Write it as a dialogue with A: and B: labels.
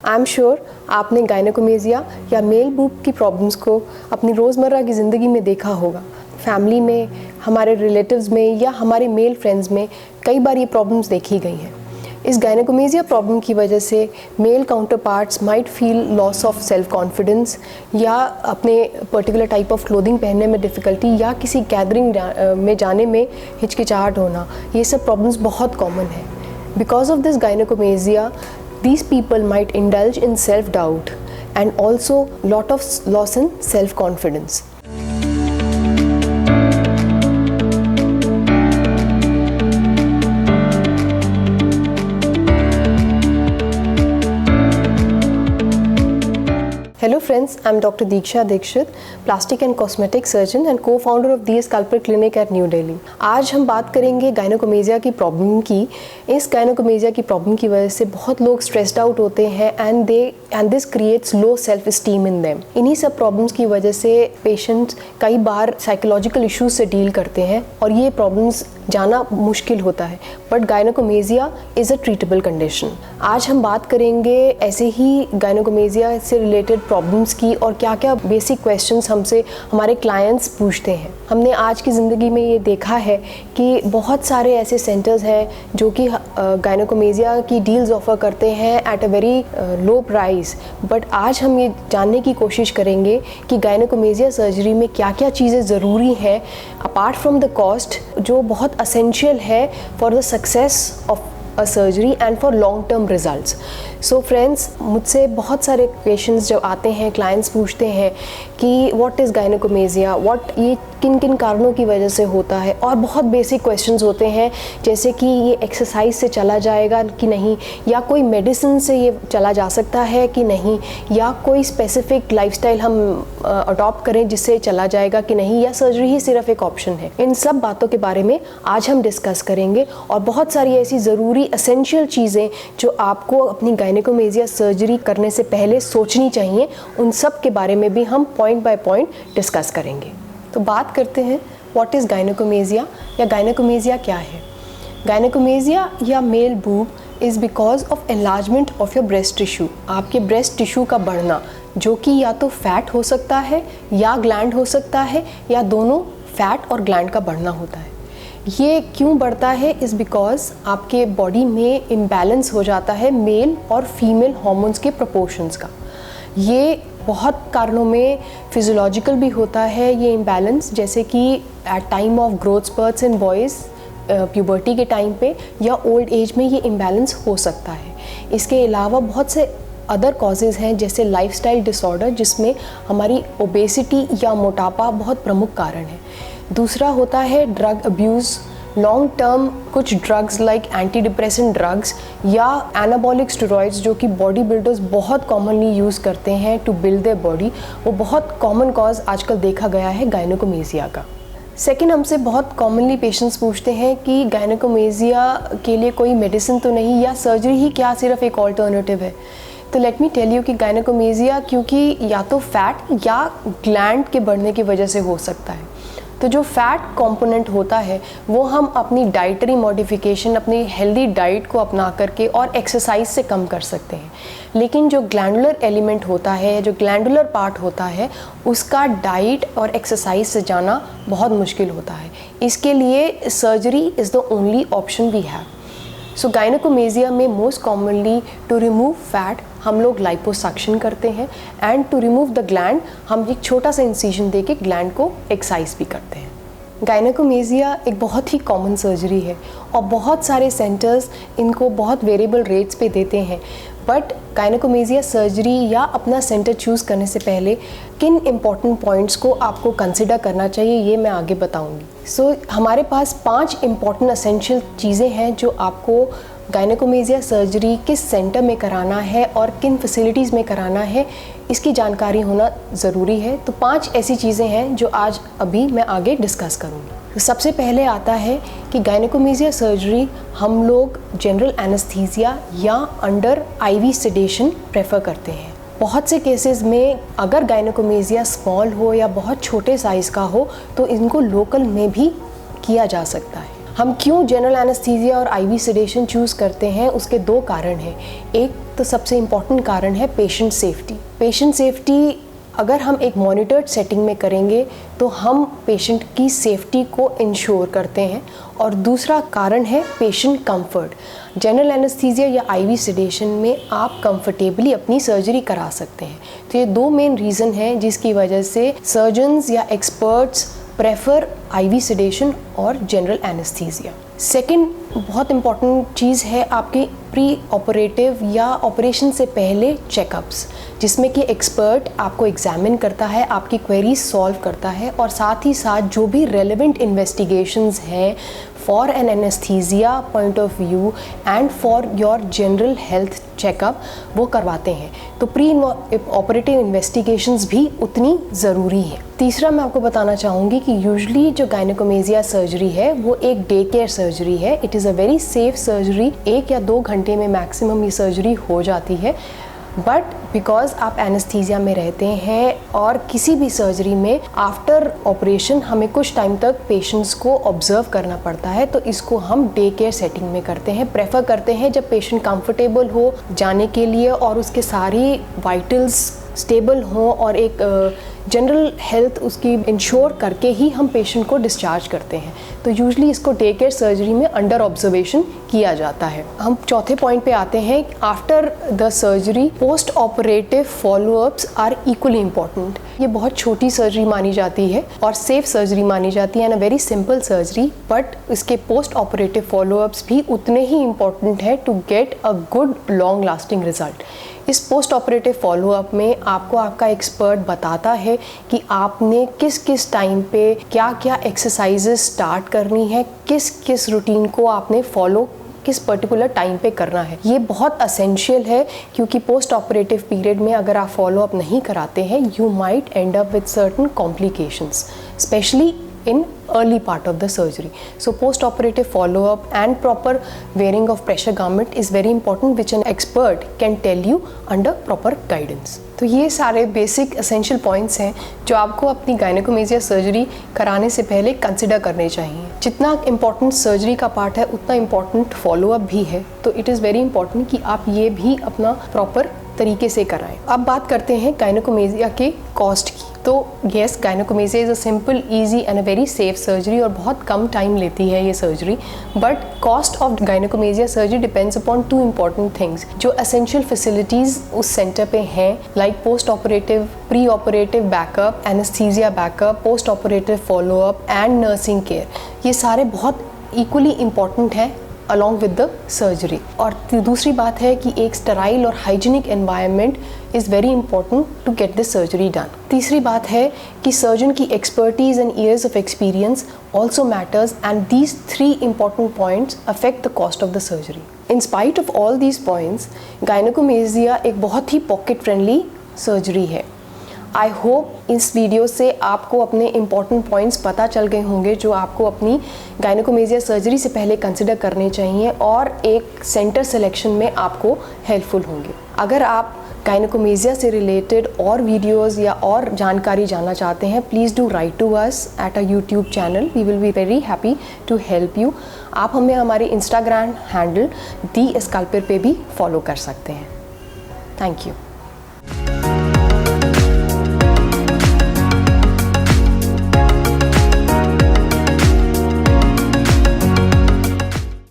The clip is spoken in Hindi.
A: आई एम श्योर आपने गायनेकोमेजिया या मेल बूब की प्रॉब्लम्स को अपनी रोज़मर्रा की ज़िंदगी में देखा होगा। फैमिली में, हमारे रिलेटिव्स में या हमारे मेल फ्रेंड्स में कई बार ये प्रॉब्लम्स देखी गई हैं। इस गायनेकोमेजिया प्रॉब्लम की वजह से male counterparts might feel loss of self confidence या अपने पर्टिकुलर टाइप ऑफ क्लोथिंग पहनने में डिफ़िकल्टी या किसी गैदरिंग में जाने में हिचकिचाहट होना, ये सब प्रॉब्लम्स बहुत कॉमन है। Because of this gynaecomastia these people might indulge in self-doubt and also lot of loss in self-confidence. Hello friends, I am Dr. Deeksha Dikshit, plastic and cosmetic surgeon and co-founder of The Sculptor Clinic at New Delhi. आज हम बात करेंगे गायनेकोमेजिया की प्रॉब्लम की। इस गायनेकोमेजिया की प्रॉब्लम की वजह से बहुत लोग स्ट्रेस्ड आउट होते हैं and this creates low self esteem in them. इन्हीं सब प्रॉब्लम्स की वजह से पेशेंट्स कई बार साइकोलॉजिकल इश्यूज से डील करते हैं और ये प्रॉब्लम्स जाना मुश्किल होता है। But gynaecomastia is a treatable condition. आज हम बात करेंगे ऐसे ही गायनेकोमेजिया से रिलेटेड प्रॉब्लम्स की और क्या क्या बेसिक क्वेश्चंस हमसे हमारे क्लाइंट्स पूछते हैं। हमने आज की ज़िंदगी में ये देखा है कि बहुत सारे ऐसे सेंटर्स हैं जो कि गायनेकोमेजिया की डील्स ऑफ़र करते हैं at a very low price. But आज हम ये जानने की कोशिश करेंगे कि गायनेकोमेजिया सर्जरी में क्या क्या चीज़ें ज़रूरी हैं अपार्ट फ्रॉम द कॉस्ट, जो बहुत essential है for the success of a surgery and for long term results. So friends, मुझसे बहुत सारे पेशेंट्स जब आते हैं, क्लाइंट्स पूछते हैं कि what is gynecomastia, ये किन किन कारणों की वजह से होता है, और बहुत बेसिक क्वेश्चंस होते हैं जैसे कि ये एक्सरसाइज से चला जाएगा कि नहीं, या कोई मेडिसिन से ये चला जा सकता है कि नहीं, या कोई स्पेसिफिक लाइफस्टाइल हम अडॉप्ट करें जिससे चला जाएगा कि नहीं, या सर्जरी ही सिर्फ एक ऑप्शन है। इन सब बातों के बारे में आज हम डिस्कस करेंगे और बहुत सारी ऐसी ज़रूरी एसेंशियल चीज़ें जो आपको अपनी गायनेकोमेजिया सर्जरी करने से पहले सोचनी चाहिए, उन सब के बारे में भी हम पॉइंट बाय पॉइंट डिस्कस करेंगे। तो बात करते हैं व्हाट इज़ गायनेकोमेजिया या गायनेकोमेजिया क्या है। गायनेकोमेजिया या male boob is because of enlargement of your breast tissue, आपके ब्रेस्ट टिश्यू का बढ़ना, जो कि या तो फैट हो सकता है या ग्लैंड हो सकता है या दोनों फैट और ग्लैंड का बढ़ना होता है। ये क्यों बढ़ता है इज़ बिकॉज आपके बॉडी में इम्बैलेंस हो जाता है मेल और फीमेल हार्मोन्स के प्रोपोर्शंस का। ये बहुत कारणों में फिजियोलॉजिकल भी होता है ये इम्बैलेंस, जैसे कि at time of growth spurts in boys, puberty के टाइम पे या ओल्ड एज में ये इम्बैलेंस हो सकता है। इसके अलावा बहुत से अदर कॉजेज़ हैं जैसे लाइफस्टाइल डिसऑर्डर, जिसमें हमारी ओबेसिटी या मोटापा बहुत प्रमुख कारण है। दूसरा होता है ड्रग अब्यूज़, लॉन्ग टर्म कुछ drugs like anti depressant drugs या एनाबॉलिक स्टेरॉइड्स जो कि बॉडी बिल्डर्स बहुत कॉमनली यूज़ करते हैं टू बिल्ड देयर बॉडी, वो बहुत कॉमन कॉज आजकल देखा गया है गायनेकोमेजिया का। सेकेंड, हमसे बहुत कॉमनली पेशेंट्स पूछते हैं कि गायनेकोमेजिया के लिए कोई मेडिसिन तो नहीं, या सर्जरी ही क्या सिर्फ एक ऑल्टरनेटिव है। तो लेट मी टेल यू कि गायनेकोमेजिया क्योंकि या तो फैट या ग्लैंड के बढ़ने की वजह से हो सकता है। तो जो फैट कंपोनेंट होता है वो हम अपनी डाइटरी मॉडिफिकेशन, अपनी हेल्दी डाइट को अपना करके और एक्सरसाइज से कम कर सकते हैं। लेकिन जो ग्लैंडुलर एलिमेंट होता है, जो ग्लैंडुलर पार्ट होता है, उसका डाइट और एक्सरसाइज से जाना बहुत मुश्किल होता है। इसके लिए surgery is the only option we have. So gynaecomastia में most commonly to remove fat हम लोग लाइपोसक्शन करते हैं and to remove the gland हम एक छोटा सा इंसिजन देके ग्लैंड को एक्साइज भी करते हैं। गायनेकोमेजिया एक बहुत ही कॉमन सर्जरी है और बहुत सारे सेंटर्स इनको बहुत वेरिएबल रेट्स पे देते हैं। बट गायनेकोमेजिया सर्जरी या अपना सेंटर चूज़ करने से पहले किन इम्पॉर्टेंट पॉइंट्स को आपको कंसिडर करना चाहिए ये मैं आगे बताऊंगी। सो हमारे पास 5 इम्पॉर्टेंट एसेंशियल चीज़ें हैं जो आपको गायनेकोमेजिया सर्जरी किस सेंटर में कराना है और किन फैसिलिटीज़ में कराना है इसकी जानकारी होना ज़रूरी है। तो 5 ऐसी चीज़ें हैं जो आज अभी मैं आगे डिस्कस करूँगी। तो सबसे पहले आता है कि गायनेकोमेजिया सर्जरी हम लोग जनरल एनेस्थीसिया या अंडर आईवी सेडेशन प्रेफर करते हैं। बहुत से केसेस में अगर गायनेकोमेजिया स्मॉल हो या बहुत छोटे साइज़ का हो तो इनको लोकल में भी किया जा सकता है। हम क्यों जनरल एनेस्थीसिया और आईवी सेडेशन चूज़ करते हैं, उसके दो कारण हैं। एक तो सबसे इम्पॉर्टेंट कारण है पेशेंट सेफ्टी। पेशेंट सेफ्टी अगर हम एक मॉनिटर्ड सेटिंग में करेंगे तो हम पेशेंट की सेफ्टी को इंश्योर करते हैं। और दूसरा कारण है पेशेंट कंफर्ट। जनरल एनेस्थीसिया या आईवी सेडेशन में आप कंफर्टेबली अपनी सर्जरी करा सकते हैं। तो ये दो मेन रीज़न हैं जिसकी वजह से सर्जन्स या एक्सपर्ट्स प्रेफर आईवी सेडेशन और जनरल एनेस्थीसिया। सेकंड बहुत इम्पॉर्टेंट चीज़ है आपके प्री ऑपरेटिव या ऑपरेशन से पहले चेकअप्स, जिसमें कि एक्सपर्ट आपको एग्जामिन करता है, आपकी क्वेरीज सॉल्व करता है और साथ ही साथ जो भी रेलेवेंट इन्वेस्टिगेशंस हैं for an anaesthesia point of view and for your general health checkup वो करवाते हैं। तो प्री ऑपरेटिव इन्वेस्टिगेशंस भी उतनी ज़रूरी है। तीसरा मैं आपको बताना चाहूँगी कि यूजुअली जो गायनेकोमेजिया सर्जरी है वो एक डे केयर सर्जरी है। It is a very safe surgery. 1 या 2 घंटे में मैक्सिमम ये सर्जरी हो जाती है। बट बिकॉज आप एनेस्थीसिया में रहते हैं और किसी भी सर्जरी में आफ्टर ऑपरेशन हमें कुछ टाइम तक पेशेंट्स को ऑब्जर्व करना पड़ता है, तो इसको हम डे केयर सेटिंग में करते हैं। प्रेफर करते हैं जब पेशेंट कंफर्टेबल हो जाने के लिए और उसके सारी वाइटल्स स्टेबल हों और एक जनरल हेल्थ उसकी इंश्योर करके ही हम पेशेंट को डिस्चार्ज करते हैं। तो यूजुअली इसको डे केयर सर्जरी में अंडर ऑब्जर्वेशन किया जाता है। हम चौथे पॉइंट पे आते हैं। After the surgery post operative followups are equally important. ये बहुत छोटी सर्जरी मानी जाती है और सेफ सर्जरी मानी जाती है and a very simple surgery, but इसके पोस्ट ऑपरेटिव फॉलोअप्स भी उतने ही इम्पॉर्टेंट है to get a good long lasting result. इस पोस्ट ऑपरेटिव फॉलोअप में आपको आपका एक्सपर्ट बताता है कि आपने किस किस टाइम पे क्या क्या एक्सरसाइजेस स्टार्ट करनी है, किस किस रूटीन को आपने फॉलो किस पर्टिकुलर टाइम पे करना है। ये बहुत असेंशियल है क्योंकि पोस्ट ऑपरेटिव पीरियड में अगर आप फॉलोअप नहीं कराते हैं you might and up with certain complications, specially in early part of the surgery. So post-operative follow-up and proper wearing of pressure garment is very important, which an expert can tell you under proper guidance. तो ये सारे बेसिक एसेंशियल पॉइंट्स हैं जो आपको अपनी गायनेकोमेजिया सर्जरी कराने से पहले कंसिडर करने चाहिए। जितना इम्पॉर्टेंट सर्जरी का पार्ट है उतना इम्पॉर्टेंट फॉलोअप भी है, तो इट इज़ वेरी इंपॉर्टेंट कि आप ये भी अपना प्रॉपर तरीके से कराएं। अब बात करते हैं गायनेकोमेजिया के कॉस्ट की। तो yes, gynaecomastia is a simple, easy and a very safe surgery और बहुत कम टाइम लेती है ये surgery. But cost of gynaecomastia surgery depends upon 2 important things. जो एसेंशियल फैसिलिटीज़ उस सेंटर पे हैं like post operative, pre operative backup, anaesthesia backup, post operative follow up and nursing care, ये सारे बहुत इक्वली इम्पॉर्टेंट हैं अलॉन्ग विद द सर्जरी। और दूसरी बात है कि एक स्टेराइल और hygienic environment is very important to get this surgery done. तीसरी बात है कि सर्जन की expertise and years of experience also matters and these 3 important points affect the cost of the surgery. In spite of all these points, गायनेकोमेजिया एक बहुत ही पॉकेट फ्रेंडली सर्जरी है। आई होप इस वीडियो से आपको अपने इम्पॉर्टेंट पॉइंट्स पता चल गए होंगे जो आपको अपनी गायनेकोमेजिया सर्जरी से पहले कंसिडर करने चाहिए और एक सेंटर सिलेक्शन में आपको हेल्पफुल होंगे। अगर आप गायनेकोमेजिया से रिलेटेड और वीडियोस या और जानकारी जानना चाहते हैं, please do write to us at a YouTube channel. We will be very happy to help you. आप हमें हमारे इंस्टाग्राम हैंडल दी स्कल्पर पे भी फॉलो कर सकते हैं। Thank you.